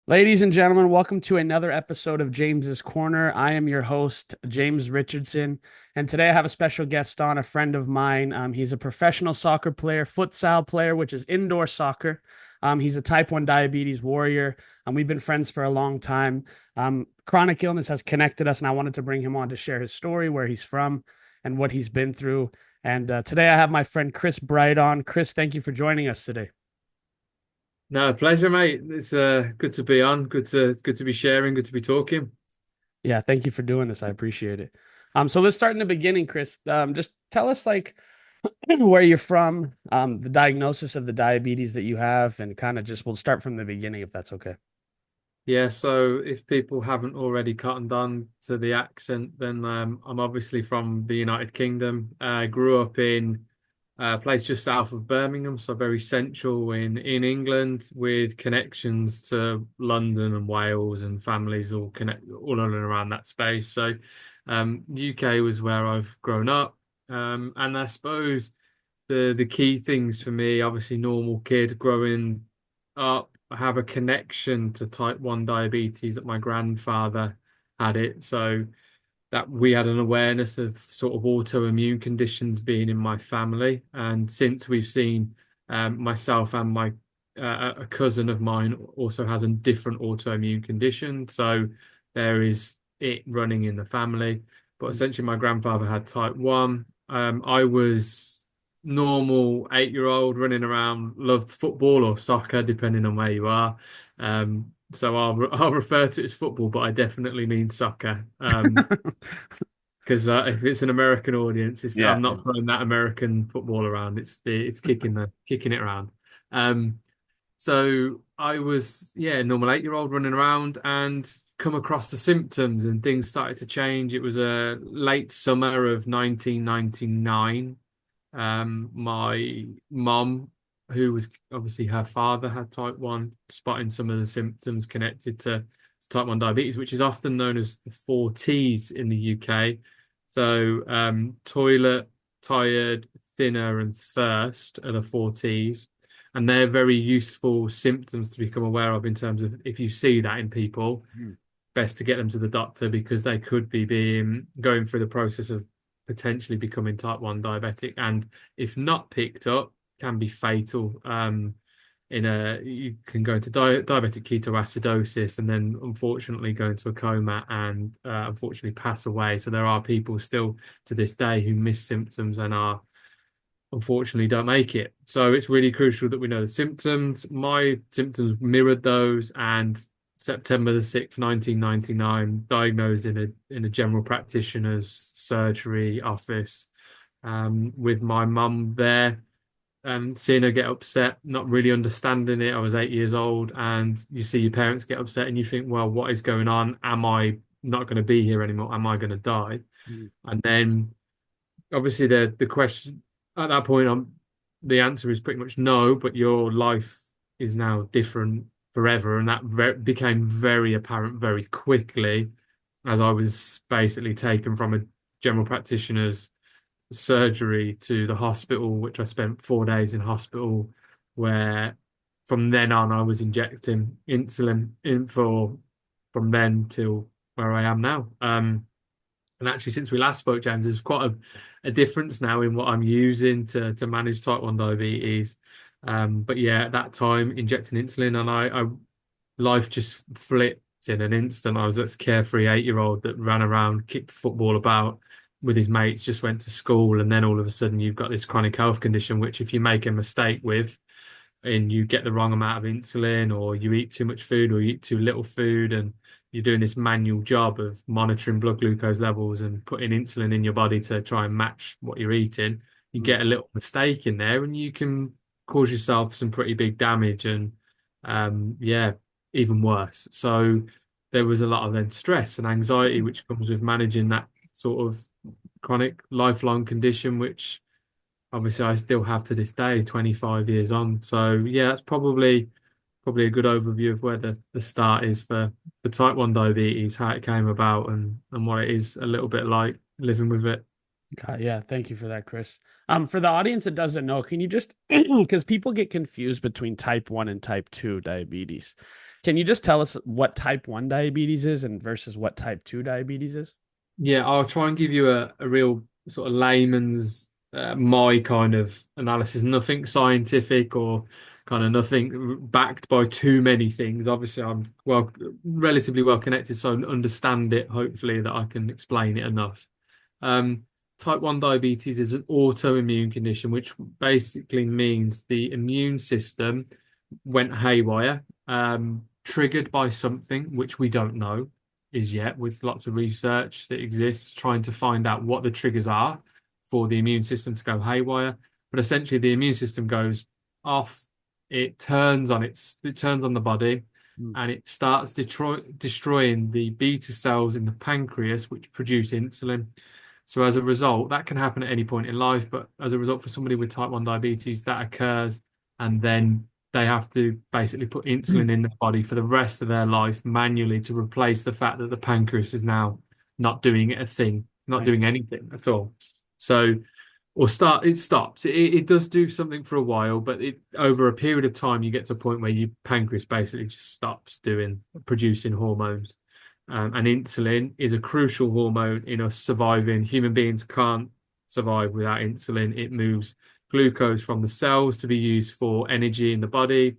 Ladies and gentlemen, welcome to another episode of James's Corner. I am your host, James Richardson, and today I have a special guest on, a friend of mine. He's a professional soccer player, futsal player, which is indoor soccer. He's a type 1 diabetes warrior. We've been friends for a long time. Chronic illness has connected us, and I wanted to bring him on to share his story, where he's from, and what he's been through. And today I have my friend Chris Bright on. Chris, thank you for joining us today. No, pleasure, mate. It's good to be on. Good to be sharing. Good to be talking. Yeah, thank you for doing this. I appreciate it. So let's start in the beginning, Chris. Just tell us like where you're from, the diagnosis of the diabetes that you have, and kind of just we'll start from the beginning if that's okay. Yeah, so if people haven't already cottoned on to the accent, then I'm obviously from the United Kingdom. I grew up in a place just south of Birmingham, so very central in England, with connections to London and Wales and families all in and around that space. So UK was where I've grown up. And I suppose the key things for me, obviously normal kid growing up, I have a connection to type 1 diabetes that my grandfather had it. So that we had an awareness of sort of autoimmune conditions being in my family. And since we've seen myself and my a cousin of mine also has a different autoimmune condition. So there is it running in the family. But essentially, my grandfather had type 1. I was normal 8-year-old running around, loved football or soccer, depending on where you are. So I'll refer to it as football, but I definitely mean soccer. Because if it's an American audience, Yeah. I'm not throwing that American football around. It's kicking it around. Um, so I was normal 8-year-old running around and come across the symptoms and things started to change. It was a late summer of 1999. My mom, who was obviously her father had type 1, spotting some of the symptoms connected to type 1 diabetes, which is often known as the four T's in the UK. So, toilet, tired, thinner, and thirst are the four T's. And they're very useful symptoms to become aware of in terms of if you see that in people, Mhm. best to get them to the doctor because they could be being going through the process of potentially becoming type 1 diabetic, and if not picked up can be fatal. In a You can go into diabetic ketoacidosis and then unfortunately go into a coma and unfortunately pass away. So there are people still to this day who miss symptoms and are unfortunately don't make it. So it's really crucial that we know the symptoms. My symptoms mirrored those, and September the 6th, 1999, diagnosed in a general practitioner's surgery office, with my mum there and seeing her get upset, not really understanding it. I was 8 years old, and you see your parents get upset, and you think, well, what is going on? Am I not going to be here anymore? Am I going to die? Mhm. And then obviously the question at that point, the answer is pretty much no, but your life is now different forever, and that became very apparent very quickly as I was basically taken from a general practitioner's surgery to the hospital, which I spent 4 days in hospital, where from then on I was injecting insulin in for from then till where I am now. And actually, since we last spoke, James, there's quite a difference now in what I'm using to manage type 1 diabetes. But yeah, at that time, injecting insulin, and I life just flipped in an instant. I was this carefree 8-year-old that ran around, kicked the football about with his mates, just went to school, and then all of a sudden you've got this chronic health condition, which if you make a mistake with, and you get the wrong amount of insulin, or you eat too much food, or you eat too little food, and you're doing this manual job of monitoring blood glucose levels and putting insulin in your body to try and match what you're eating, you Mhm. get a little mistake in there and you can cause yourself some pretty big damage and yeah, even worse. So there was a lot of then stress and anxiety which comes with managing that sort of chronic lifelong condition, which obviously I still have to this day, 25 years on. So yeah, that's probably a good overview of where the start is for type 1 diabetes, how it came about and what it is a little bit like living with it. Yeah, thank you for that, Chris. For the audience that doesn't know, can you just because people get confused between type 1 and type 2 diabetes. Can you just tell us what type 1 diabetes is and versus what type 2 diabetes is? Yeah, I'll try and give you a real sort of layman's my kind of analysis. Nothing scientific or kind of nothing backed by too many things. Obviously, I'm relatively well connected, so I understand it. Hopefully, that I can explain it enough. Um, Type 1 diabetes is an autoimmune condition, which basically means the immune system went haywire, triggered by something which we don't know is yet, with lots of research that exists trying to find out what the triggers are for the immune system to go haywire. But essentially, the immune system goes off, it turns on the body, Mm, and it starts destroying the beta cells in the pancreas, which produce insulin. So as a result, that can happen at any point in life, but as a result, for somebody with type 1 diabetes, that occurs, and then they have to basically put insulin in their body for the rest of their life manually to replace the fact that the pancreas is now not doing a thing, not I doing see. anything at all. So, it stops. It does do something for a while, but it over a period of time, you get to a point where your pancreas basically just stops doing producing hormones. And insulin is a crucial hormone in us surviving. Human beings can't survive without insulin. It moves glucose from the cells to be used for energy in the body.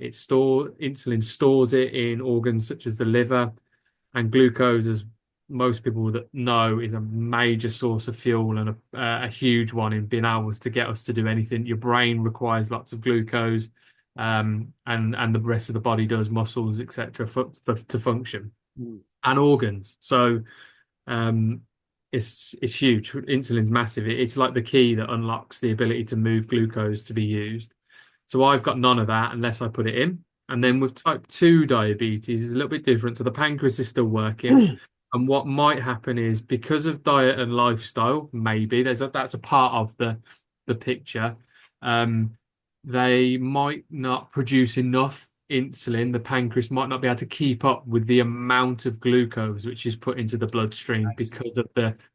Insulin stores it in organs such as the liver, and glucose, as most people that know, is a major source of fuel and a huge one in being able to get us to do anything. Your brain requires lots of glucose, and the rest of the body does, muscles, etc., to function, Mm, and organs. So um, it's huge. Insulin's massive. It's like the key that unlocks the ability to move glucose to be used. So I've got none of that unless I put it in. And then with type 2 diabetes, it's a little bit different. So the pancreas is still working. mm. And what might happen is, because of diet and lifestyle, maybe that's a part of the picture. Um, they might not produce enough insulin. The pancreas might not be able to keep up with the amount of glucose which is put into the bloodstream I see. because of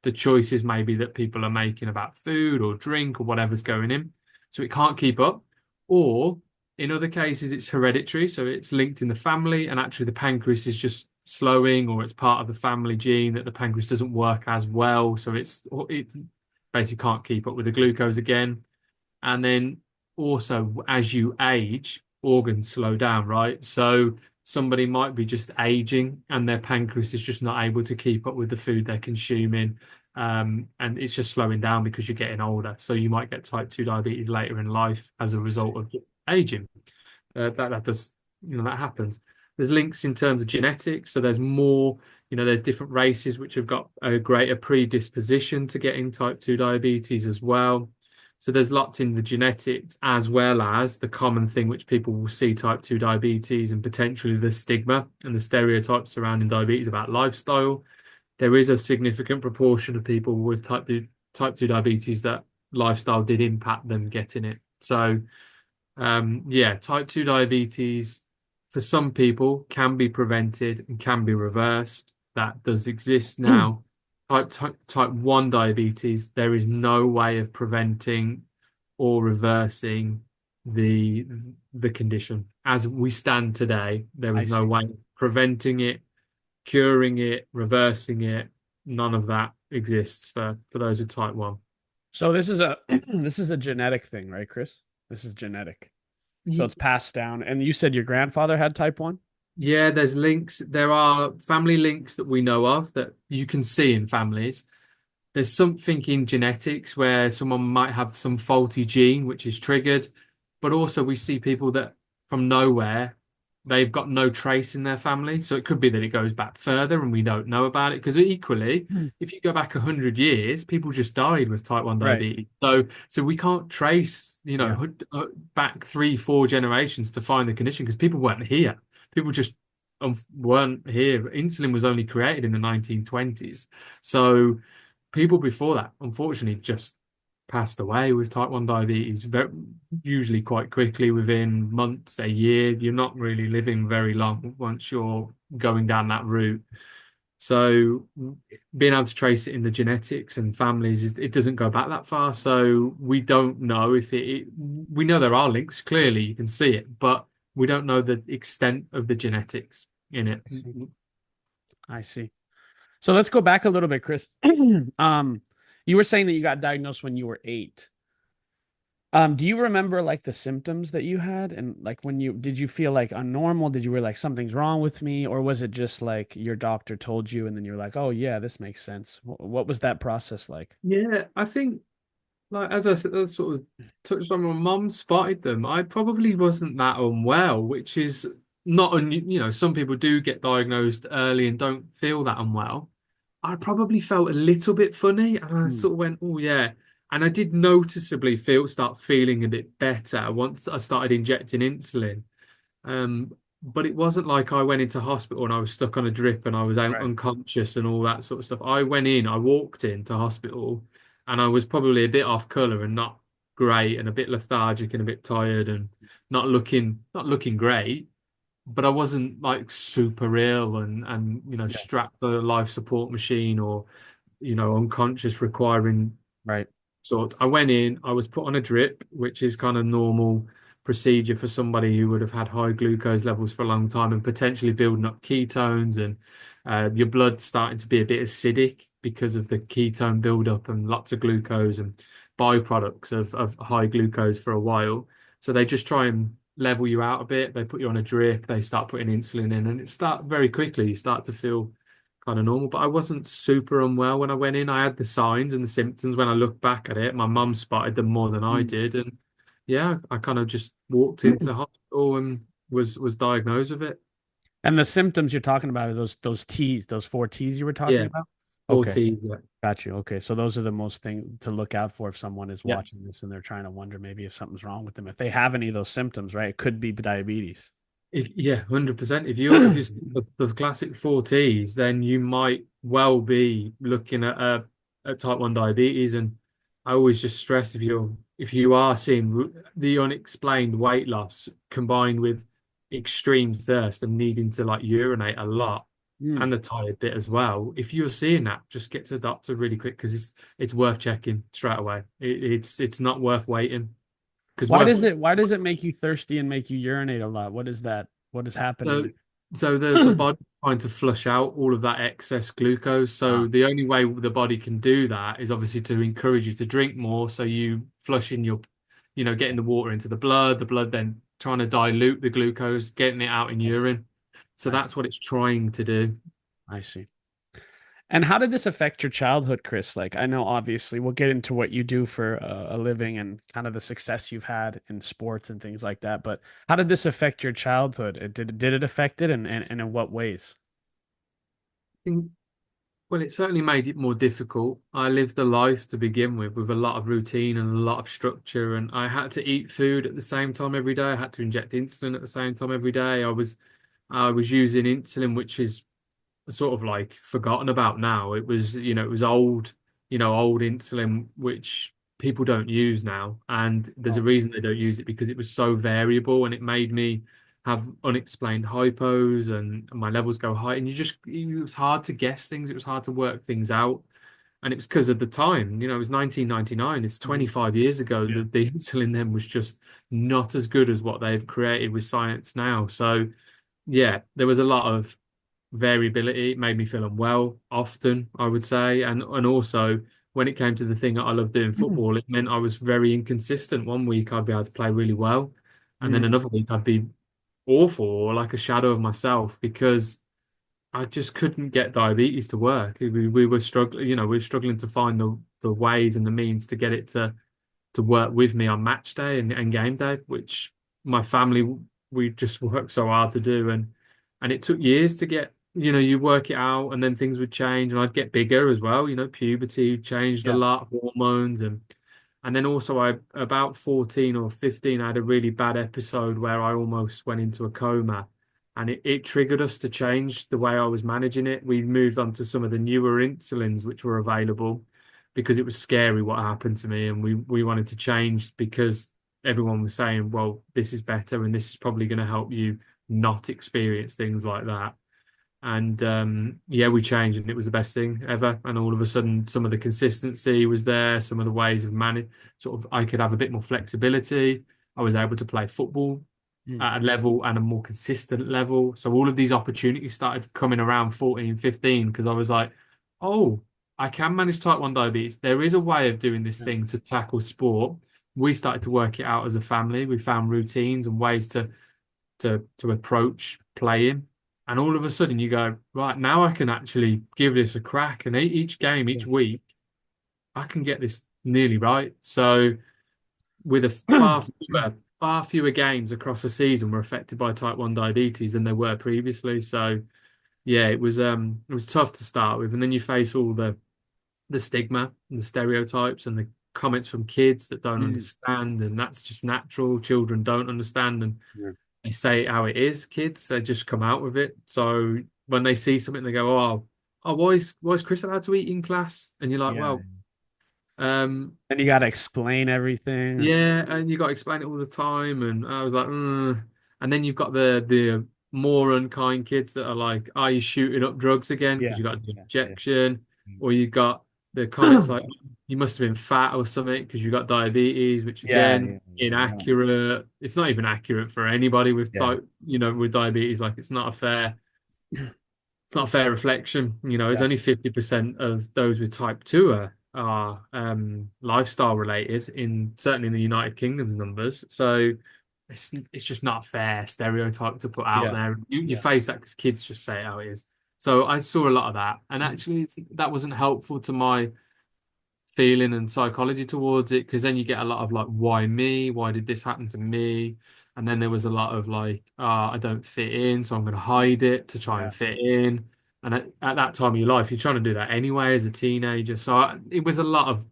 the choices maybe that people are making about food or drink or whatever's going in. So it can't keep up. Or in other cases, it's hereditary, so it's linked in the family, and actually the pancreas is just slowing, or it's part of the family gene that the pancreas doesn't work as well, so it basically can't keep up with the glucose again. And then also, as you age, organs slow down, right? So somebody might be just aging and their pancreas is just not able to keep up with the food they're consuming. And it's just slowing down because you're getting older. So you might get type 2 diabetes later in life as a I see. result of aging. That does, that happens. There's links in terms of genetics. So there's more, there's different races which have got a greater predisposition to getting type 2 diabetes as well. So there's lots in the genetics, as well as the common thing which people will see type 2 diabetes, and potentially the stigma and the stereotypes surrounding diabetes about lifestyle. There is a significant proportion of people with type 2 diabetes that lifestyle did impact them getting it. So yeah, type 2 diabetes for some people can be prevented and can be reversed. That does exist now. Type 1 diabetes, there is no way of preventing or reversing the the condition. As we stand today, there I is no see. way of preventing it, curing it, reversing it. None of that exists for those with type 1. So this is a this is a genetic thing, right, Chris? This is genetic. So it's passed down. And you said your grandfather had type 1? Yeah, there's links. There are family links that we know of that you can see in families. There's something in genetics where someone might have some faulty gene which is triggered, but also we see people that from nowhere, they've got no trace in their family. So it could be that it goes back further and we don't know about it. Because equally, Mm. if you go back 100 years, people just died with type 1 Right. diabetes. So we can't trace, Yeah. back 3, 4 generations to find the condition because people weren't here. People just weren't here. Insulin was only created in the 1920s. So people before that, unfortunately, just passed away with type 1 diabetes, usually quite quickly, within months, a year. You're not really living very long once you're going down that route. So being able to trace it in the genetics and families it doesn't go back that far. So we don't know if we know there are links, clearly you can see it, but we don't know the extent of the genetics in it. I see. I see. So let's go back a little bit, Chris. um, you were saying that you got diagnosed when you were 8. Do you remember like the symptoms that you had and like when you did you feel like unnormal? Did you were like something's wrong with me, or was it just like your doctor told you and then you're like, oh yeah, this makes sense? What was that process like? Yeah, I think like as I said, I sort of touched on my mum spotted them. I probably wasn't that unwell, which is not some people do get diagnosed early and don't feel that unwell. I probably felt a little bit funny and I Mm, sort of went, oh yeah. And I did noticeably start feeling a bit better once I started injecting insulin. But it wasn't like I went into hospital and I was stuck on a drip and I was right. unconscious and all that sort of stuff. I walked into hospital and I was probably a bit off color and not great and a bit lethargic and a bit tired and not looking great. But I wasn't like super ill and Yeah. strapped to a life support machine or unconscious requiring Right. sort. I went in, I was put on a drip, which is kind of normal procedure for somebody who would have had high glucose levels for a long time and potentially building up ketones and your blood starting to be a bit acidic because of the ketone buildup and lots of glucose and byproducts of high glucose for a while. So they just try and level you out a bit. They put you on a drip, they start putting insulin in, and it start very quickly. You start to feel kind of normal. But I wasn't super unwell when I went in. I had the signs and the symptoms when I look back at it. My mum spotted them more than I Mm. did, and yeah, I kind of just walked into hospital and was diagnosed with it. And the symptoms you're talking about are those T's, those 4 T's you were talking Yeah, about? Okay. 14. Yeah, Got you. Okay. So those are the most thing to look out for if someone is yeah. watching this and they're trying to wonder maybe if something's wrong with them. If they have any of those symptoms, right? It could be diabetes. Yeah, 100%. If you're the classic 4Ts, then you might well be looking at type 1 diabetes. And I always just stress if you are seeing the unexplained weight loss combined with extreme thirst and needing to like urinate a lot Mm. and the tired bit as well, if you're seeing that, just get to the doctor really quick because it's worth checking straight away. It's not worth waiting because Why does it make you thirsty and make you urinate a lot? What is that? What is happening So, so the there? body trying to flush out all of that excess glucose. Ah, So the only way the body can do that is obviously to encourage you to drink more. So you flushing getting the water into the blood then trying to dilute the glucose, getting it out in I see. urine. So I see. that's what it's trying to do. I see. And how did this affect your childhood, Chris? Like, I know obviously we'll get into what you do for a living and kind of the success you've had in sports and things like that. But how did this affect your childhood? Did it affect it, and in what ways? Well, it certainly made it more difficult. I lived a life to begin with a lot of routine and a lot of structure, and I had to eat food at the same time every day. I had to inject insulin at the same time every day. I was using insulin, which is sort of like forgotten about now. It was old insulin, which people don't use now. And there's a Oh, reason they don't use it because it was so variable and it made me have unexplained hypos and my levels go high. And it was hard to guess things. It was hard to work things out. And it was because of the time, it was 1999. It's mhm. 25 years ago Yeah. that the insulin then was just not as good as what they've created with science now. So yeah, there was a lot of variability. It made me feel unwell often, I would say. And also when it came to the thing that I love doing football, it meant I was very inconsistent. One week I'd be able to play really well, and then Mm, another week I'd be awful or like a shadow of myself because I just couldn't get diabetes to work. We were struggling, we were struggling to find the ways and the means to get it to work with me on match day and game day, which my family we just worked so hard to do, and it took years to get. You work it out, and then things would change, and I'd get bigger as well. Puberty changed a yeah. lot, hormones, and then also I about 14 or 15, I had a really bad episode where I almost went into a coma. And it triggered us to change the way I was managing it. We moved on to some of the newer insulins which were available because it was scary what happened to me, and we wanted to change because everyone was saying, well, this is better and this is probably going to help you not experience things like that. And yeah, we changed, and it was the best thing ever. And all of a sudden, some of the consistency was there, some of the ways of manage, sort of, I could have a bit more flexibility. I was able to play football Mm. at a level and a more consistent level. So all of these opportunities started coming around 14, 15 because I was like, oh, I can manage type 1 diabetes. There is a way of doing this Yeah. thing to tackle sport. We started to work it out as a family. We found routines and ways to approach playing. And all of a sudden you go, right, now I can actually give this a crack. And each game, each week, I can get this nearly right. So with a far fewer games across the season were affected by type 1 diabetes than there were previously. So yeah, it was tough to start with. And then you face all the stigma and the stereotypes and the comments from kids that don't Mm. understand, and that's just natural. Children don't understand, and Yeah. they say it how it is. Kids, they just come out with it. So when they see something, they go, "Oh, why is Chris allowed to eat in class?" And you're like, Yeah. "Well, um, And you got to explain everything. yeah," and you got to explain it all the time. And I was like, And then you've got the more unkind kids that are like, "Are you shooting up drugs again? Yeah. Because you got an Yeah. Yeah. injection," or you got the comments like, "You must have been fat or something because you got diabetes," which Yeah. again, Yeah. Yeah. inaccurate. It's not even accurate for anybody with Yeah. type, with diabetes. Like, it's not a fair reflection. It's Yeah. only 50% of those with type 2 are lifestyle related in certainly in the United Kingdom's numbers. So it's just not a fair stereotype to put out Yeah. there. You Yeah. face that because kids just say how it is. So I saw a lot of that, and actually that wasn't helpful to my feeling and psychology towards it, because then you get a lot of like, why me? Why did this happen to me? And then there was a lot of like, I don't fit in, so I'm going to hide it to try Yeah. and fit in. And at that time of your life, you're trying to do that anyway as a teenager. So it was a lot of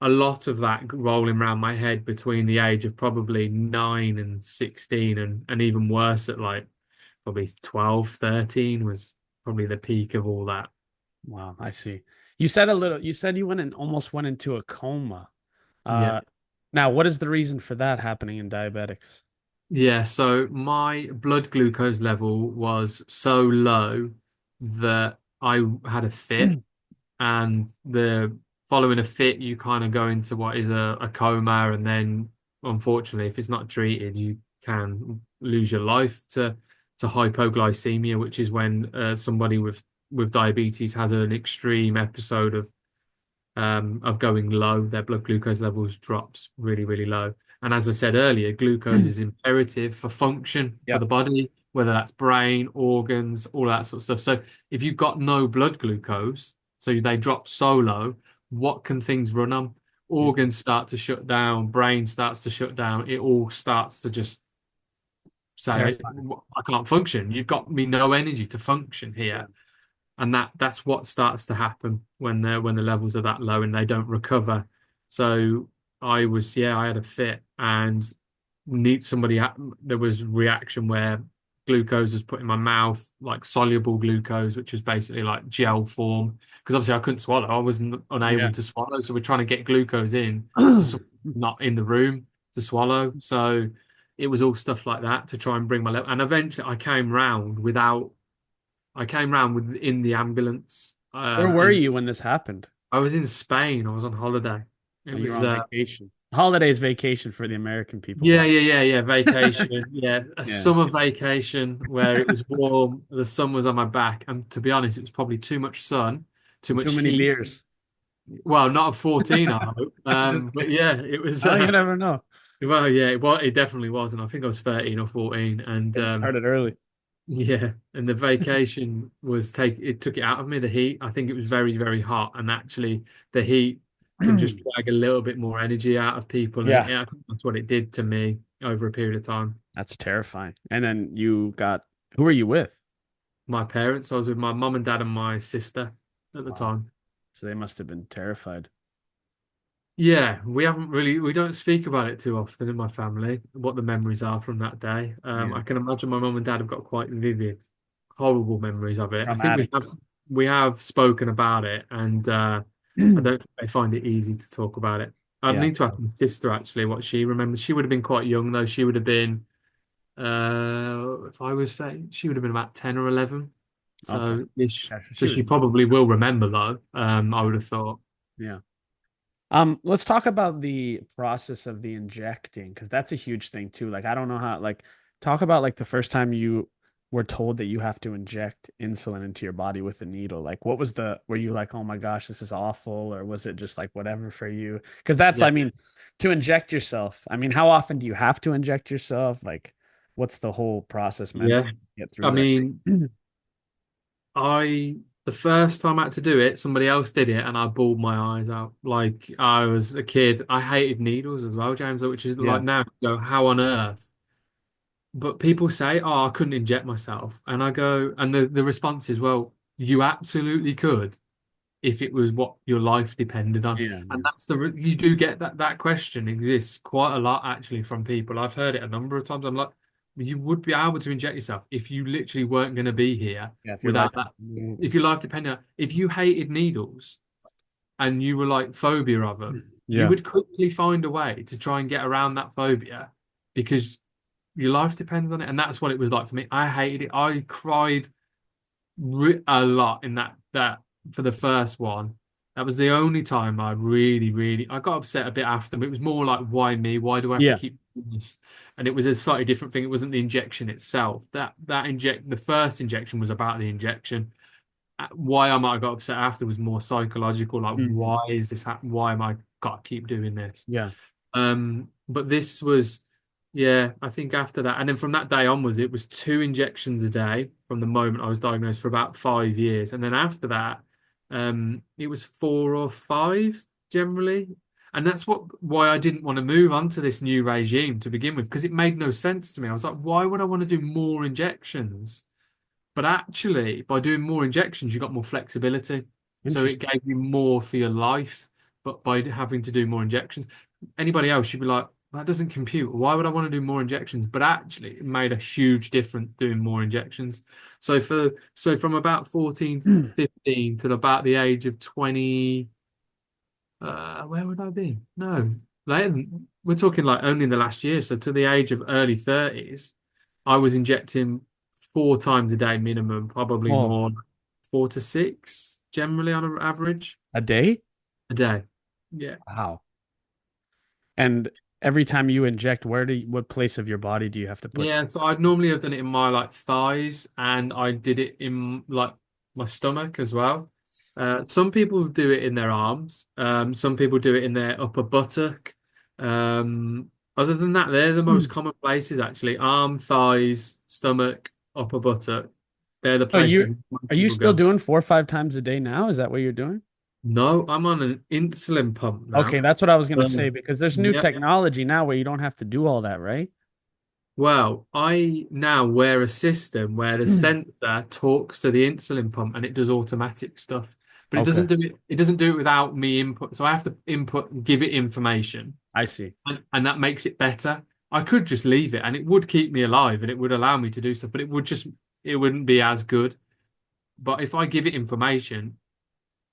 that rolling around my head between the age of probably 9 and 16, and even worse at like probably 12, 13 was probably the peak of all that. Wow, I see. You said you almost went into a coma. Yeah. Uh, now what is the reason for that happening in diabetics? Yeah, so my blood glucose level was so low that I had a fit, and the following a fit, you kind of go into what is a coma, and then unfortunately, if it's not treated, you can lose your life to hypoglycemia, which is when somebody with diabetes has an extreme episode of going low. Their blood glucose levels drops really, really low. And as I said earlier, glucose is imperative for function for Yeah. the body, whether that's brain, organs, all that sort of stuff. So if you've got no blood glucose, so they drop so low, what can things run on? Yeah. Organs start to shut down, brain starts to shut down. It all starts to just say, Terrifying. I can't function. You've got me no energy to function Yeah. here, and that's what starts to happen when the levels are that low and they don't recover. So I had a fit, and need somebody there was reaction where glucose was put in my mouth, like soluble glucose, which was basically like gel form, because obviously I couldn't swallow. I wasn't Yeah. unable to swallow, so we're trying to get glucose in to not in the room to swallow. So it was all stuff like that to try and bring my level, and eventually I came round in the ambulance. Where were you when this happened? I was in Spain. I was on holiday. It When you were was on vacation. Holidays vacation for the American people. yeah, yeah, yeah, yeah. Vacation. Yeah, a Yeah. summer vacation where it was warm. The sun was on my back, and to be honest, it was probably too much sun, too Too much many heat. beers. Well, not at 14, I hope. Just But kidding. yeah, it was. Oh, you never know. Well, yeah, it definitely was, and I think I was 13 or 14, and It started early. yeah, and the vacation it took it out of me, the heat. I think it was very, very hot, and actually the heat can just drag a little bit more energy out of people, and Yeah, I think that's what it did to me over a period of time. that's terrifying. And then who were you with? My parents, I was with my mum and dad and my sister at the Wow. time. So they must have been terrified. Yeah, we don't speak about it too often in my family, what the memories are from that day. Yeah. I can imagine my mum and dad have got quite vivid, horrible memories of it. I think Traumatic. we have spoken about it, and I don't think they find it easy to talk about it. I Yeah. need to ask my sister actually what she remembers. She would have been quite young though. She would have been, if I was saying, she would have been about 10 or 11. Okay. So Yeah, so so she was she young. probably will remember though. I would have thought. Yeah. Let's talk about the process of the injecting because that's a huge thing too. Like, I don't know how, like, talk about like the first time you were told that you have to inject insulin into your body with a needle. Like, what was were you like, oh my gosh, this is awful? Or was it just like whatever for you? Because that's, Yeah. I mean, to inject yourself, I mean, how often do you have to inject yourself? Like, what's the whole process meant Yeah. to get I through that? mean, I the first time I had to do it, somebody else did it, and I bawled my eyes out. Like I was a kid. I hated needles as well, James, which is Yeah. like now, you go, how on earth? But people say, "Oh, I couldn't inject myself," and I go, and the response is, "Well, you absolutely could if it was what your life depended on." Yeah. And Yeah. that's you do get that question exists quite a lot actually from people. I've heard it a number of times. I'm like, you would be able to inject yourself if you literally weren't going to be here Yeah. If your life. without that. If your life depended on, if you hated needles and you were like phobia of them, you Yeah. would quickly find a way to try and get around that phobia because your life depends on it. And that's what it was like for me. I hated it. I cried a lot in that for the first one. That was the only time I really I got upset a bit after, but it was more like, why me? Why do I have to Yeah. keep doing this? And it was a slightly different thing. It wasn't the injection itself. The first injection was about the injection. Why I might have got upset after was more psychological. Like, Mhm. why is this happening? Why am I got to keep doing this? Yeah. But this was, yeah, I think after that, and then from that day onwards, it was 2 injections a day from the moment I was diagnosed for about 5 years, and then after that, it was 4 or 5 generally, and that's why I didn't want to move on to this new regime to begin with because it made no sense to me. I was like, why would I want to do more injections? But actually, by doing more injections, you got more flexibility. So it Interesting. gave you more for your life. But by having to do more injections, anybody else, you'd be like, that doesn't compute. Why would I want to do more injections? But actually, it made a huge difference doing more injections. So from about 14, 15 to about the age of 20, where would I be? No, we're talking like only in the last year. So to the age of early 30s, I was injecting 4 times a day minimum, probably Well, more, 4 to 6 generally on an average a day? a day. Yeah. Wow. And every time you inject, what place of your body do you have to put? Yeah, so I'd normally have done it in my like thighs and I did it in like my stomach as well. Some people do it in their arms. Some people do it in their upper buttock. Other than that, they're the most common places actually. Arm, thighs, stomach, upper buttock. They're the Oh, places most are you people still go. doing 4 or 5 times a day now? Is that what you're doing? No, I'm on an insulin pump Okay, now. that's what I was gonna say Um, because there's new yeah. technology now where you don't have to do all that, right? Well, I now wear a system where the sensor talks to the insulin pump and it does automatic stuff. But Okay, it doesn't do it without me input. So I have to input and give it information I see. and that makes it better. I could just leave it and it would keep me alive and it would allow me to do stuff, but it wouldn't be as good. But if I give it information,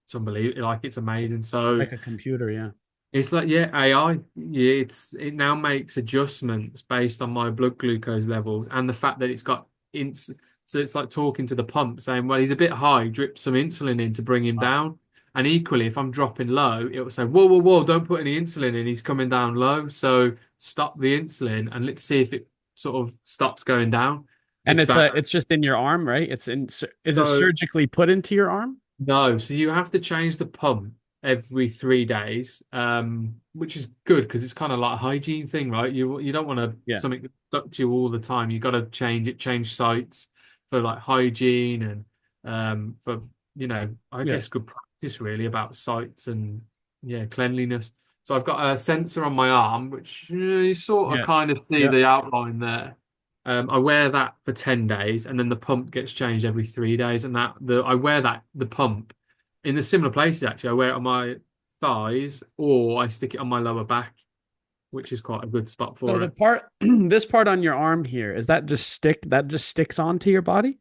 it's unbelievable. Like it's amazing. So Like a computer, yeah. it's like, yeah, AI. Yeah, it now makes adjustments based on my blood glucose levels and the fact that it's got ins so it's like talking to the pump saying, well, he's a bit high, drip some insulin in to bring him Wow. down. And equally, if I'm dropping low, it will say, whoa, whoa, whoa, don't put any insulin in, he's coming down low. So stop the insulin and let's see if it sort of stops going down. And It's that. it's just in your arm, right? Is it So surgically put into your arm? no, so you have to change the pump every 3 days, which is good because it's kind of like a hygiene thing, right? You don't want to Yeah. something that's stuck to you all the time. You got to change it, change sites for like hygiene and for I Yeah. guess good practice really about sites and yeah, cleanliness. So I've got a sensor on my arm, which you sort of Yeah. kind of see Yeah. the outline there. I wear that for 10 days and then the pump gets changed every 3 days. And I wear the pump in the similar places actually. I wear it on my thighs or I stick it on my lower back, which is quite a good spot So for the it. part this part on your arm here, is that just sticks onto your body?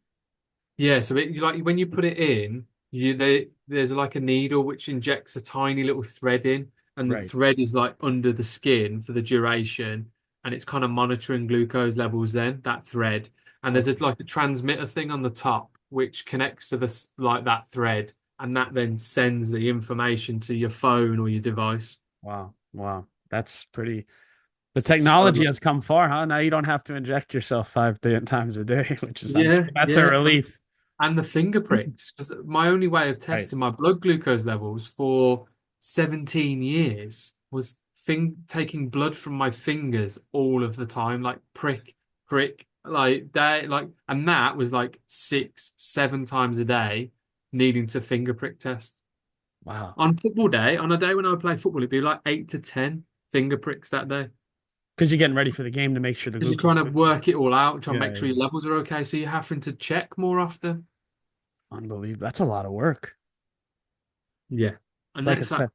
Yeah, so like when you put it in, there's like a needle which injects a tiny little thread in, and the Right. thread is like under the skin for the duration, and it's kind of monitoring glucose levels then, that thread. And there's Okay. like a transmitter thing on the top. which connects to this like that thread, and that then sends the information to your phone or your device. Wow. Wow. That's pretty. The So technology has come far, huh? Now you don't have to inject yourself times a day, which is, I'm yeah, sure that's a yeah, relief. and the finger pricks. 'Cause my only way of Right. testing my blood glucose levels for 17 years was taking blood from my fingers all of the time, like prick, prick, like day, like, and that was like 6, 7 times a day, needing to finger prick test. Wow. On football day, on a day when I would play football, it'd be like 8 to 10 finger pricks that day. Because you're getting ready for the game to make sure the Because you're glucose. trying to work it all out, trying to Yeah, make sure yeah. your levels are okay. So you're having to check more often. Unbelievable. That's a lot of work. Yeah. It's And like a that's that set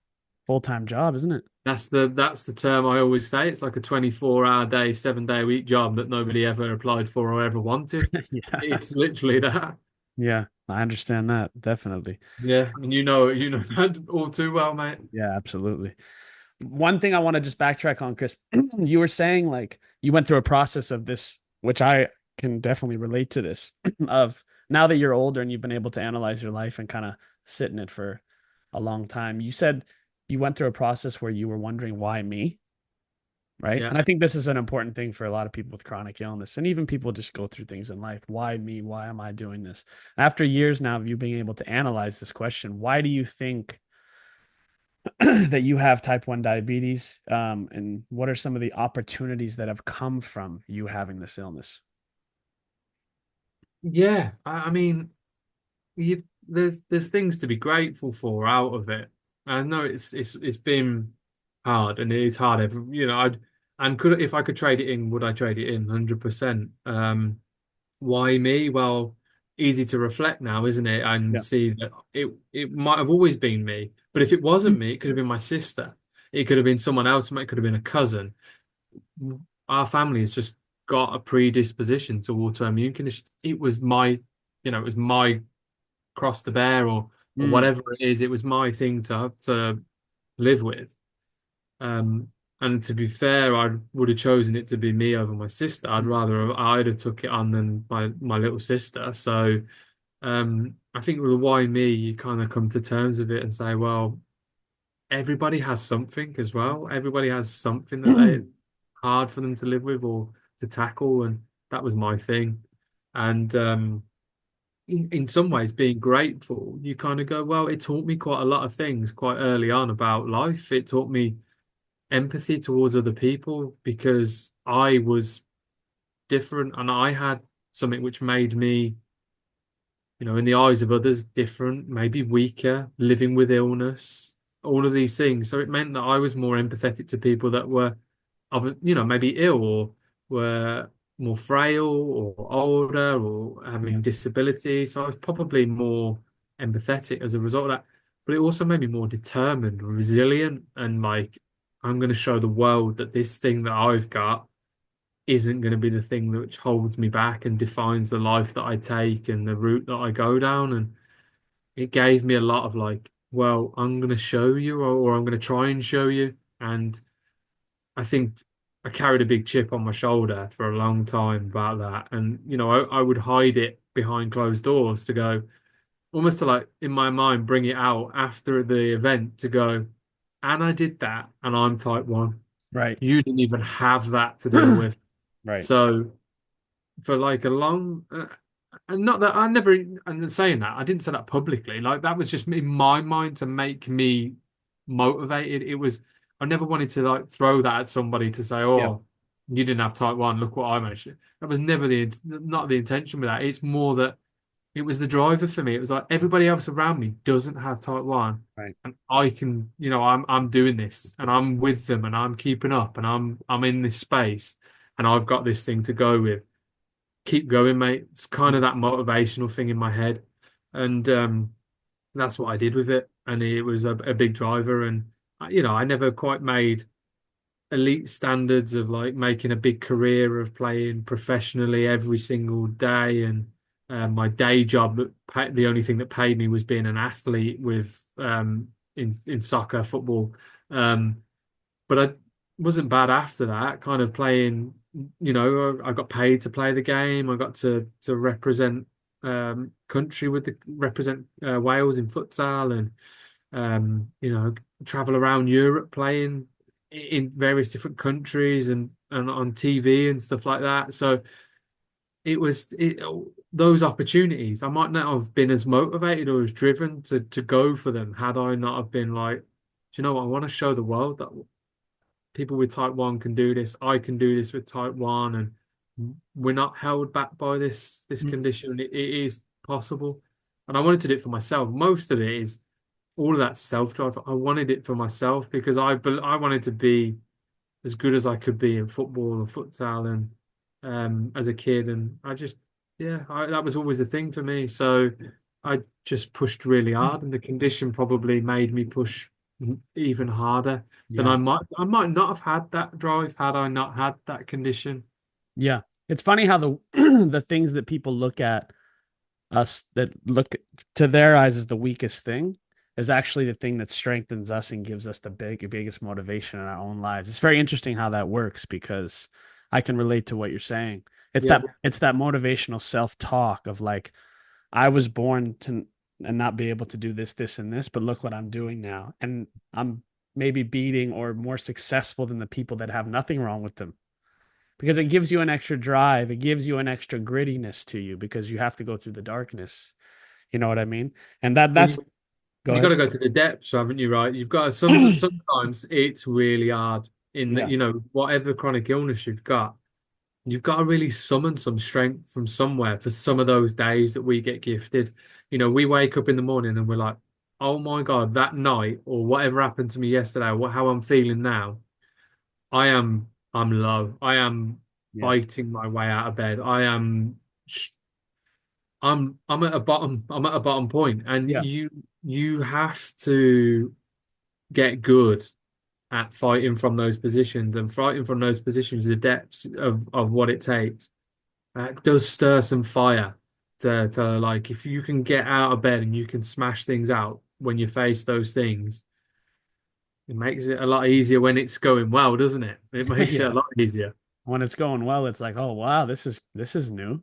full-time job, isn't it? that's the term I always say. It's like a 24-hour day, 7 day a week job that nobody ever applied for or ever wanted. Yeah. It's literally that. Yeah. I understand that. Definitely. Yeah. And you know that all too well, mate. Yeah, absolutely. One thing I want to just backtrack on, Chris, you were saying like you went through a process of this, which I can definitely relate to this, of now that you're older and you've been able to analyze your life and kind of sit in it for a long time. You said you went through a process where you were wondering why me, right? Yeah. And I think this is an important thing for a lot of people with chronic illness and even people just go through things in life. Why me? Why am I doing this? After years now of you being able to analyze this question, why do you think that you have type 1 diabetes? And what are some of the opportunities that have come from you having this illness? Yeah. I mean, there's things to be grateful for out of it. I know it's been hard and it is hard. I'd and could if I could trade it in, would I trade it in 100%? Why me? Well, easy to reflect now, isn't it? And Yeah. see that it might have always been me, but if it wasn't me, it could have been my sister. It could have been someone else. It could have been a cousin. Our family has just got a predisposition to autoimmune conditions. It was my cross to bear or Mm, whatever it is. It was my thing to live with. Um, and to be fair, I would have chosen it to be me over my sister. I'd have took it on than my little sister. So I think with the why me, you kind of come to terms with it and say, well, everybody has something as well. Everybody has something that they hard for them to live with or to tackle, and that was my thing. And in some ways, being grateful, you kind of go, well, it taught me quite a lot of things quite early on about life. It taught me empathy towards other people because I was different and I had something which made me, in the eyes of others, different, maybe weaker, living with illness, all of these things. So it meant that I was more empathetic to people that were maybe ill or were more frail or older or yeah. having disabilities. So I was probably more empathetic as a result of that. But it also made me more determined, resilient, and like, I'm going to show the world that this thing that I've got isn't going to be the thing which holds me back and defines the life that I take and the route that I go down. And it gave me a lot of like, well, I'm going to show you or I'm going to try and show you. And I think I carried a big chip on my shoulder for a long time about that. And, I would hide it behind closed doors to go almost to like in my mind, bring it out after the event to go, and I did that and I'm type 1. Right. You didn't even have that to deal with. Right. So for like a long, and not that I never, and saying that, I didn't say that publicly. Like that was just in my mind to make me motivated. I never wanted to like throw that at somebody to say, Yeah. oh, you didn't have type 1, look what I managed. That was never not the intention with that. It's more that it was the driver for me. It was like everybody else around me doesn't have type 1. Right. And I can, I'm doing this and I'm with them and I'm keeping up and I'm in this space and I've got this thing to go with. Keep going, mate. It's kind of that motivational thing in my head. And that's what I did with it. And it was a big driver. And, I never quite made elite standards of like making a big career of playing professionally every single day. And my day job, the only thing that paid me was being an athlete with in soccer, football. Um, but I wasn't bad after that. Kind of playing, I got paid to play the game. I got to represent. country with the represent Wales in futsal and travel around Europe playing in various different countries and on TV and stuff like that. So those opportunities. I might not have been as motivated or as driven to go for them had I not have been like, do you know what? I want to show the world that people with type 1 can do this. I can do this with type 1, and we're not held back by this Mm. condition. It is possible. And I wanted to do it for myself. Most of it is all of that self-drive. I wanted it for myself because I wanted to be as good as I could be in football or futsal and as a kid. And that was always the thing for me. So I just pushed really hard, and the condition probably made me push even harder than Yeah. I might not have had that drive had I not had that condition. Yeah. It's funny how the the things that people look at us that look to their eyes as the weakest thing is actually the thing that strengthens us and gives us the biggest motivation in our own lives. It's very interesting how that works because I can relate to what you're saying. Yeah. It's that motivational self-talk of like I was born to and not be able to do this, this, and this, but look what I'm doing now. And I'm maybe beating or more successful than the people that have nothing wrong with them because it gives you an extra drive. It gives you an extra grittiness to you because you have to go through the darkness. You know what I mean? And Well, that's go you got ahead. to go to the depths, haven't you? Right? You've got to sometimes it's really hard in that Yeah. whatever chronic illness you've got. You've got to really summon some strength from somewhere for some of those days that we get gifted. We wake up in the morning and we're like, oh my God, that night or whatever happened to me yesterday, or how I'm feeling now, I'm low. I am Yes. fighting my way out of bed. I'm at a bottom point, and Yeah. you have to get good at fighting from those positions and fighting from those positions, the depths of what it takes. Does stir some fire to like if you can get out of bed and you can smash things out when you face those things, it makes it a lot easier when it's going well, doesn't it? It makes it a Yeah. lot easier. When it's going well, it's like, oh wow, this is new.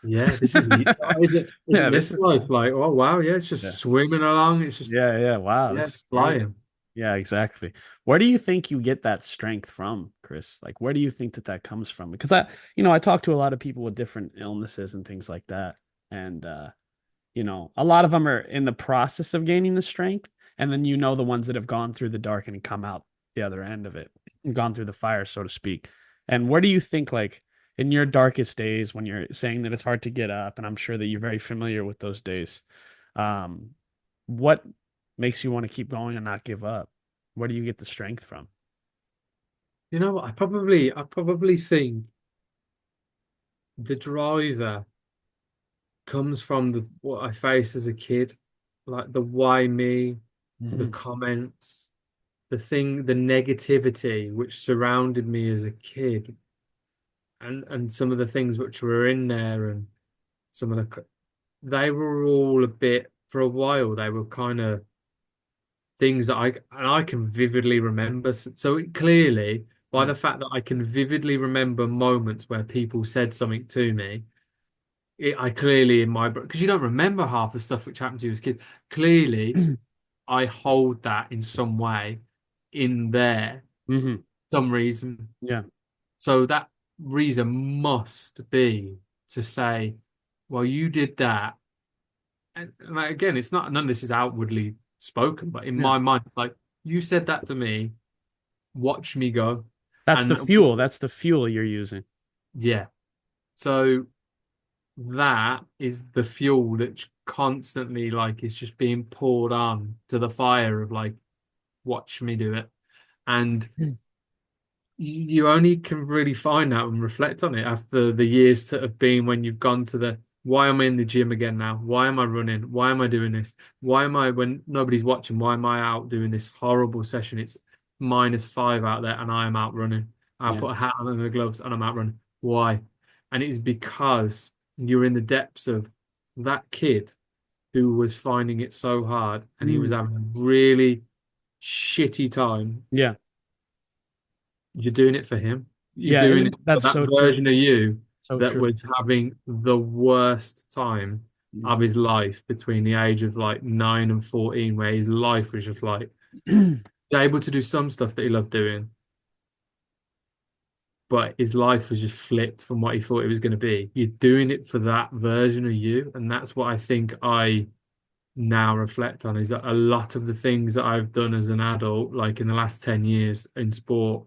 Yeah, this is Yeah, isn't this this is life like, oh wow, yeah, it's just yeah. swimming along. It's just Yeah. Wow, yeah, this it's is great. flying. Yeah, exactly. Where do you think you get that strength from, Chris? Like, where do you think that comes from? Because I talk to a lot of people with different illnesses and things like that. And, a lot of them are in the process of gaining the strength. And then, the ones that have gone through the dark and come out the other end of it, gone through the fire, so to speak. And where do you think, like, in your darkest days, when you're saying that it's hard to get up, and I'm sure that you're very familiar with those days, um, what makes you want to keep going and not give up? Where do you get the strength from? You know what? I probably think the driver comes from what I faced as a kid, like the why me, the Hmm. comments, the negativity which surrounded me as a kid, and some of the things which were in there, and some of they were all a bit for a while. They were kind of things that I can vividly remember. So clearly, by Yeah. the fact that I can vividly remember moments where people said something to me I clearly in my because you don't remember half the stuff which happened to you as kids. Clearly, I hold that in some way in there, Hmm. some reason. Yeah. So that reason must be to say, well, you did that. And like, again, it's not none of this is outwardly spoken, but in Yeah. my mind, it's like you said that to me, watch me go. That's the And fuel. That's the fuel you're using. yeah, so that is the fuel that constantly like is just being poured on to the fire of like watch me do it and you only can really find out and reflect on it after the years that have been when you've gone to the why am I in the gym again now, why am I running, why am I doing this, why am I when nobody's watching, why am I out doing this horrible session, it's -5 out there and I am out running, I Yeah. put a hat on and the gloves and I'm out running, why? And it's because you're in the depths of that kid who was finding it so hard and he was Mm. having a really shitty time. Yeah. You're doing it for him. You're Yeah. doing it Isn't for that's that so true? version of you So that true. was having the worst time. of Mhm. his life between the age of like 9 and 14, where his life was just like able to do some stuff that he loved doing, but his life was just flipped from what he thought it was going to be. You're doing it for that version of you, and that's what I think I now reflect on is that a lot of the things that I've done as an adult, like in the last 10 years in sport,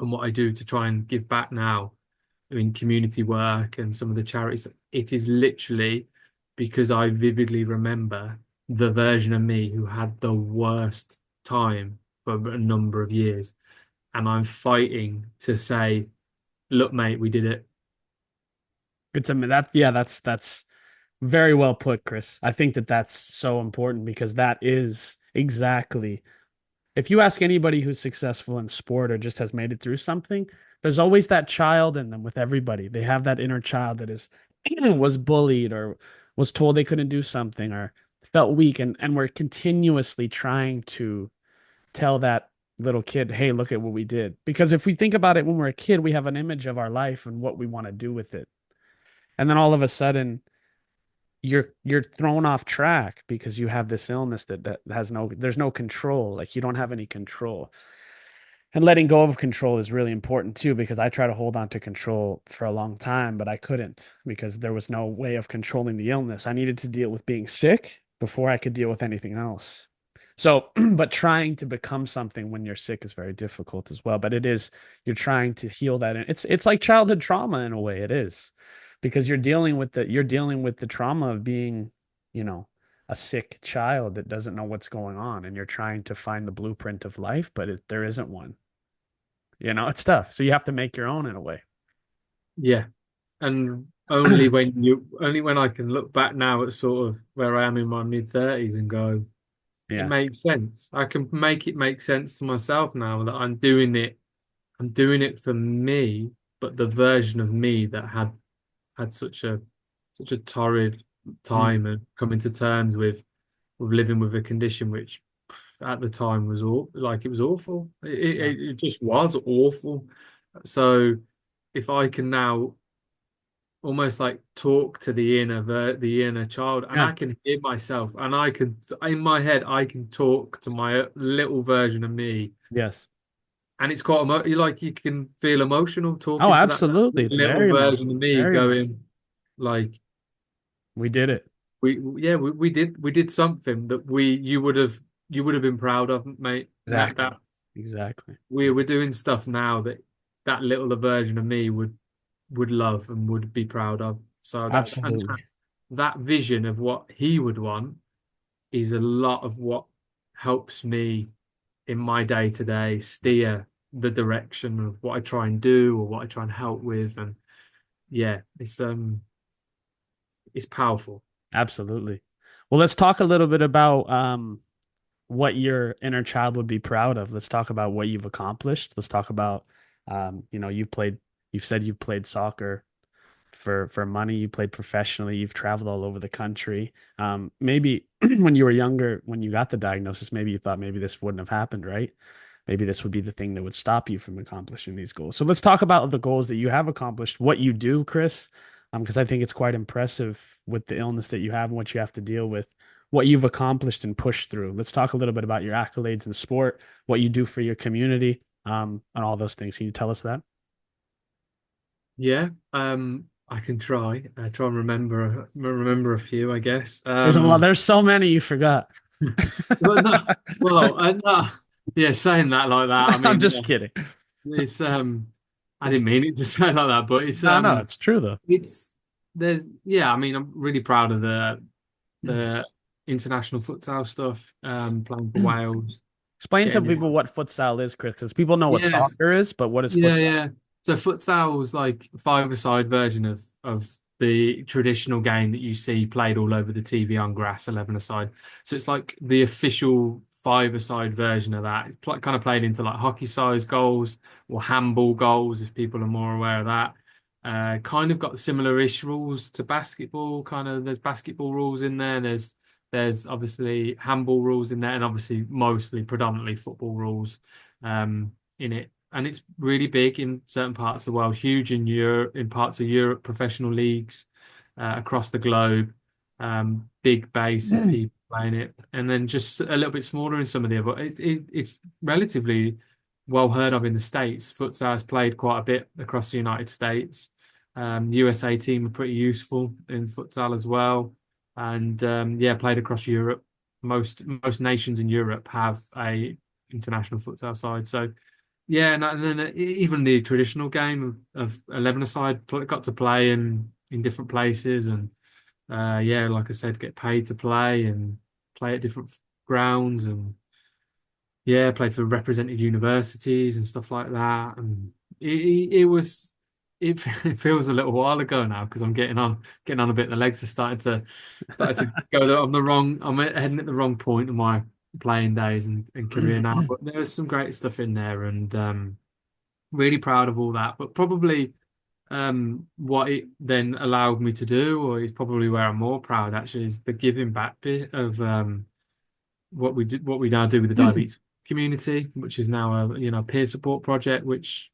and what I do to try and give back now, I mean, community work and some of the charities, it is literally because I vividly remember the version of me who had the worst time for a number of years. And I'm fighting to say, look, mate, we did it. It's a that yeah, that's very well put, Chris. I think that that's so important because that is exactly if you ask anybody who's successful in sport or just has made it through something, there's always that child in them with everybody. They have that inner child that is was bullied or was told they couldn't do something or felt weak and we're continuously trying to tell that little kid, hey, look at what we did. Because if we think about it when we're a kid, we have an image of our life and what we want to do with it. And then all of a sudden you're thrown off track because you have this illness that has no there's no control. Like you don't have any control. And letting go of control is really important too, because I tried to hold on to control for a long time, but I couldn't because there was no way of controlling the illness. I needed to deal with being sick before I could deal with anything else. So, but trying to become something when you're sick is very difficult as well. But it is, you're trying to heal that. And it's like childhood trauma in a way. It is because you're dealing with the trauma of being, you know, a sick child that doesn't know what's going on. And you're trying to find the blueprint of life, but there isn't one. It's tough. So you have to make your own in a way. Yeah. And only when I can look back now at sort of where I am in my mid 30s and go, it Yeah. makes sense. I can make it make sense to myself now that I'm doing it for me, but the version of me that had such a torrid Mm, time and coming to terms with living with a condition which at the time was like it was awful. It, yeah. it, it just was awful. So if I can now almost like talk to the inner child, and Yeah. I can hear myself, and I can in my head I can talk to my little version of me, Yes. and it's quite like you can feel emotional Oh, talking to that absolutely. It's little very version emotional. of me, Very emotional. going like We did it. we did something that you would have been proud of, mate. That Exactly. Exactly. we're doing stuff now that little version of me would love and would be proud of. So Absolutely. that vision of what he would want is a lot of what helps me in my day to day steer the direction of what I try and do or what I try and help with. And yeah, it's powerful. Absolutely. Well, let's talk a little bit about what your inner child would be proud of. Let's talk about what you've accomplished. Let's talk about you've said you've played soccer for money. You played professionally. You've traveled all over the country. Maybe when you were younger, when you got the diagnosis, maybe you thought maybe this wouldn't have happened, right? Maybe this would be the thing that would stop you from accomplishing these goals. So let's talk about the goals that you have accomplished, what you do, Chris, because I think it's quite impressive with the illness that you have and what you have to deal with, what you've accomplished and pushed through. Let's talk a little bit about your accolades in sport, what you do for your community, and all those things. Can you tell us that? Yeah, I can try and remember a few, I guess. There's a lot. There's so many you forgot. But no, well, no, yeah, saying that like that, I I'm mean, just yeah, kidding. it's I didn't mean it to say like that, but it's No, no, it's true though. it's there's yeah, I mean, I'm really proud of the international futsal stuff, playing for Wales, Explain to getting people what futsal is, Chris, because people know what yes, soccer is, but what is yeah, futsal? yeah. So futsal was like a five-a-side version of the traditional game that you see played all over the TV on grass, 11-a-side. So it's like the official five-a-side version of that. It's kind of played into like hockey-sized goals or handball goals, if people are more aware of that. Kind of got similar-ish rules to basketball. Kind of there's basketball rules in there. There's obviously handball rules in there, and obviously mostly predominantly football rules in it, and it's really big in certain parts of the world, huge in Europe, in parts of Europe, professional leagues across the globe. big base of people playing it, and then just a little bit smaller in some of the other. It's relatively well heard of in the States. Futsal has played quite a bit across the United States. USA team are pretty useful in futsal as well, and yeah, played across Europe. Most nations in Europe have a international futsal side. So yeah, and then even the traditional game of 11-a-side got to play in different places, and yeah, like I said, get paid to play and play at different grounds, and yeah, played for represented universities and stuff like that. And it was it feels a little while ago now because I'm getting on a bit. The legs are started to go on the wrong. I'm heading at the wrong point in my playing days and career now. But there's some great stuff in there, and really proud of all that. But probably what it then allowed me to do, or is probably where I'm more proud actually, is the giving back bit of what we now do with the diabetes community, which is now a peer support project, which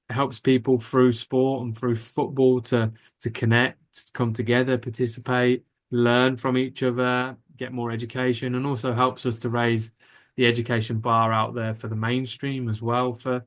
helps people through sport and through football to connect, come together, participate, learn from each other, get more education, and also helps us to raise the education bar out there for the mainstream as well for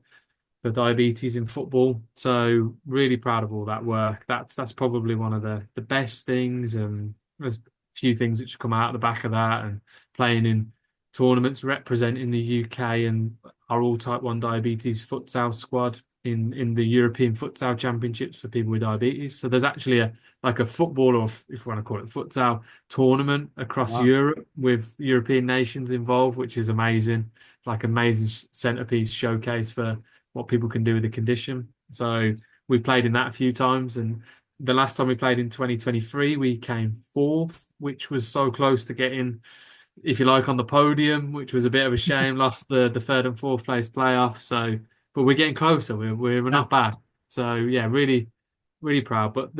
diabetes in football. So really proud of all that work. That's probably one of the best things. And there's a few things which come out of the back of that, and playing in tournaments representing the UK and our all type 1 diabetes futsal squad in the European Futsal Championships for people with diabetes. So there's actually a like a football, or if you want to call it futsal tournament across Wow. Europe with European nations involved, which is amazing. Like amazing centerpiece showcase for what people can do with the condition. So we played in that a few times, and the last time we played in 2023, we came fourth, which was so close to getting, if you like, on the podium, which was a bit of a shame. Lost the third and fourth place playoff. So, but we're getting closer. We're Yeah. not bad. So yeah, really proud. But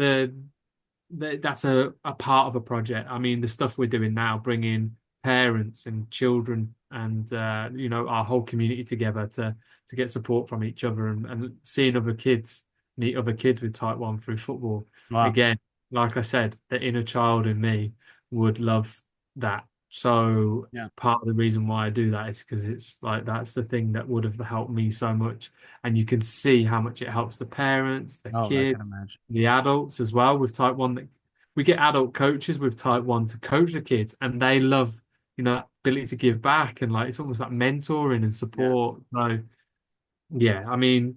that's a part of a project. I mean, the stuff we're doing now, bringing parents and children and our whole community together to get support from each other, and seeing other kids meet other kids with type 1 through football. Wow. Again, like I said, the inner child in me would love that. So Yeah. part of the reason why I do that is because it's like that's the thing that would have helped me so much. And you can see how much it helps the parents, the Oh, I can kids, imagine. the adults as well with type 1. That we get adult coaches with type 1 to coach the kids, and they love that ability to give back, and like it's almost like mentoring and Yeah. support. So yeah, I mean,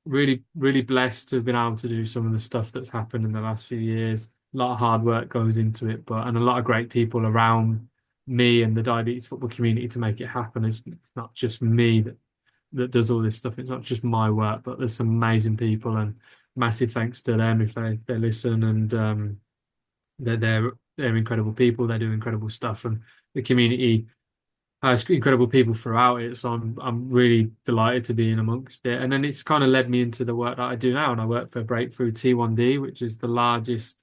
really blessed to have been able to do some of the stuff that's happened in the last few years. A lot of hard work goes into it, but and a lot of great people around me and the diabetes football community to make it happen. It's not just me that does all this stuff. It's not just my work, but there's some amazing people, and massive thanks to them if they listen. And they're incredible people. They do incredible stuff, and the community has incredible people throughout it. So I'm really delighted to be in amongst it. And then it's kind of led me into the work that I do now, and I work for Breakthrough T1D, which is the largest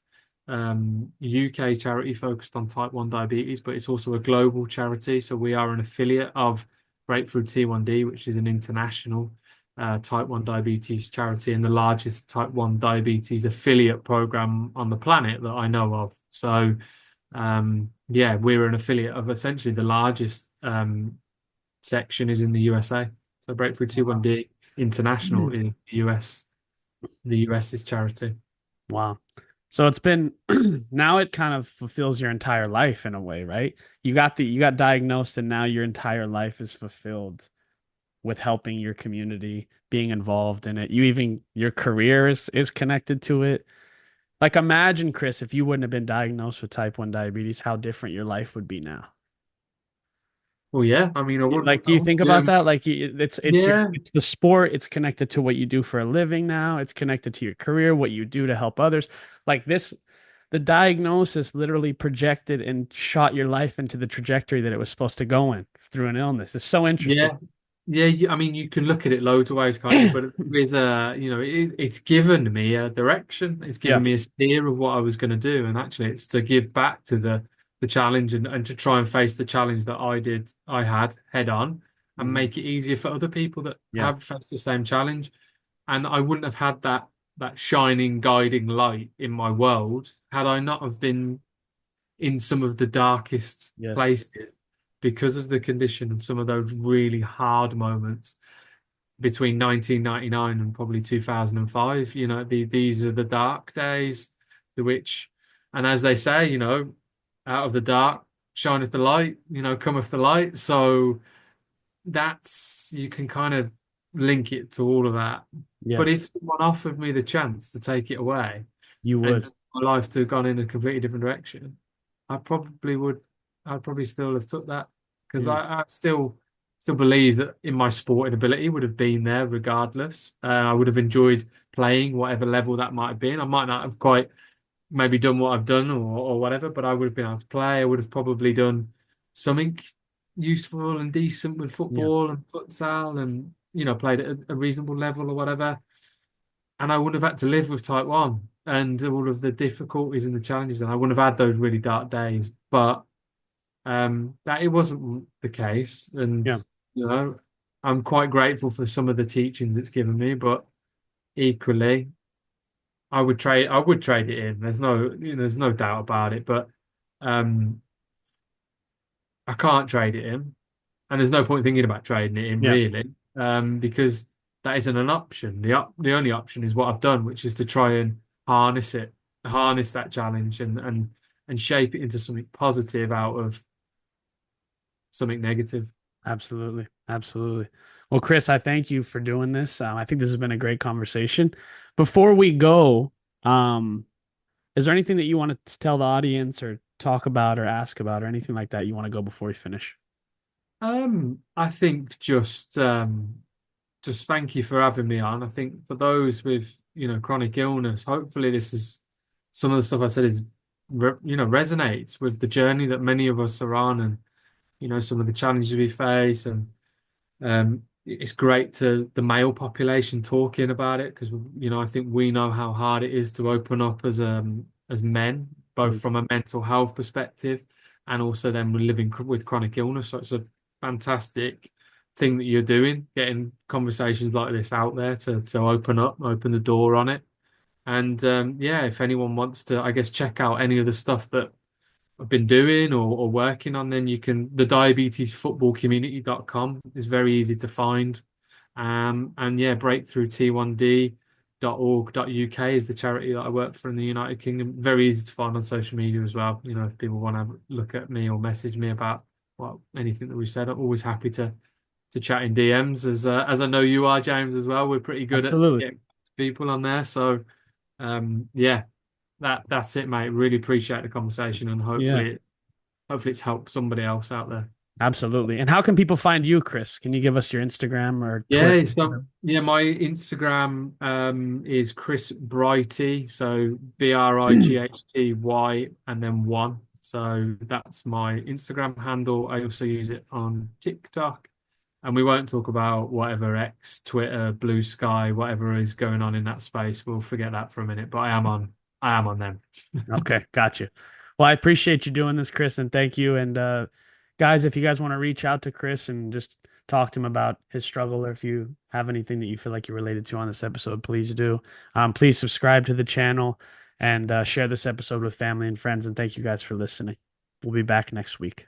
UK charity focused on type 1 diabetes, but it's also a global charity. So we are an affiliate of Breakthrough T1D, which is an international type 1 diabetes charity and the largest type 1 diabetes affiliate program on the planet that I know of. So yeah, we're an affiliate of essentially the largest section is in the USA. So Breakthrough Wow. T1D International in the US's charity. Wow. So it's been now it kind of fulfills your entire life in a way, right? You got diagnosed and now your entire life is fulfilled with helping your community, being involved in it. You even your career is connected to it. Like imagine, Chris, if you wouldn't have been diagnosed with type 1 diabetes, how different your life would be now. Well, yeah, I mean, Like, do I you wouldn't think be about that? Like, yeah, it's the sport. It's connected to what you do for a living now. It's connected to your career, what you do to help others. Like this, the diagnosis literally projected and shot your life into the trajectory that it was supposed to go in through an illness. It's so interesting. yeah. Yeah, I mean, you can look at it loads of ways, can't you? But with it's given me a direction. It's Yeah. given me a steer of what I was going to do, and actually, it's to give back to the challenge and to try and face the challenge that I had head on, and Mhm. make it easier for other people that Yeah. have faced the same challenge. And I wouldn't have had that shining guiding light in my world had I not have been in some of the darkest Yes. places because of the condition and some of those really hard moments between 1999 and probably 2005. These are the dark days, the which, and as they say, out of the dark shineth the light, cometh the light. So you can kind of link it to all of that. But Yes, if someone offered me the chance to take it away you and would. my life to have gone in a completely different direction, I probably would. I'd probably still have took that because Mm. I still believe that in my sporting ability would have been there regardless. I would have enjoyed playing whatever level that might have been. I might not have quite maybe done what I've done or whatever, but I would have been able to play. I would have probably done something useful and decent with Yeah. football and futsal and played at a reasonable level or whatever. And I wouldn't have had to live with type 1 and all of the difficulties and the challenges, and I wouldn't have had those really dark days. But that it wasn't the case, and Yeah. you know, I'm quite grateful for some of the teachings it's given me, but equally, I would trade it in. There's no doubt about it, but um, I can't trade it in. And there's no point thinking about trading it in Yeah. really, because that isn't an option. The only option is what I've done, which is to try and harness it, harness that challenge, and shape it into something positive out of something negative. Absolutely. Absolutely. Well, Chris, I thank you for doing this. I think this has been a great conversation. Before we go, um, is there anything that you want to tell the audience or talk about or ask about or anything like that you want to go before we finish? I think just thank you for having me on. I think for those with chronic illness, hopefully this is some of the stuff I said is resonates with the journey that many of us are on, and some of the challenges we face. And it's great to the male population talking about it because I think we know how hard it is to open up as men, both Mm. from a mental health perspective and also then we're living with chronic illness. So it's a fantastic thing that you're doing, getting conversations like this out there to open the door on it. And yeah, if anyone wants to, I guess, check out any of the stuff that I've been doing or working on, then you can, the diabetesfootballcommunity.com is very easy to find. And yeah, breakthrough-t1d.org.uk is the charity that I work for in the United Kingdom. Very easy to find on social media as well. If people want to look at me or message me about anything that we've said, I'm always happy to chat in DMs as I know you are, James, as well. We're pretty good at Absolutely. getting people on there. So yeah, that's it, mate. Really appreciate the conversation, and Yeah. hopefully it's helped somebody else out there. Absolutely. And how can people find you, Chris? Can you give us your Instagram or Twitter? Yeah, so yeah, my Instagram is Chris Brighty, so Brighty and then one. So that's my Instagram handle. I also use it on TikTok. And we won't talk about whatever X, Twitter, Blue Sky, whatever is going on in that space. We'll forget that for a minute. But I am on them. Okay, got you. Well, I appreciate you doing this, Chris, and thank you. And guys, if you guys want to reach out to Chris and just talk to him about his struggle, or if you have anything that you feel like you're related to on this episode, please do. Please subscribe to the channel and share this episode with family and friends. And thank you guys for listening. We'll be back next week.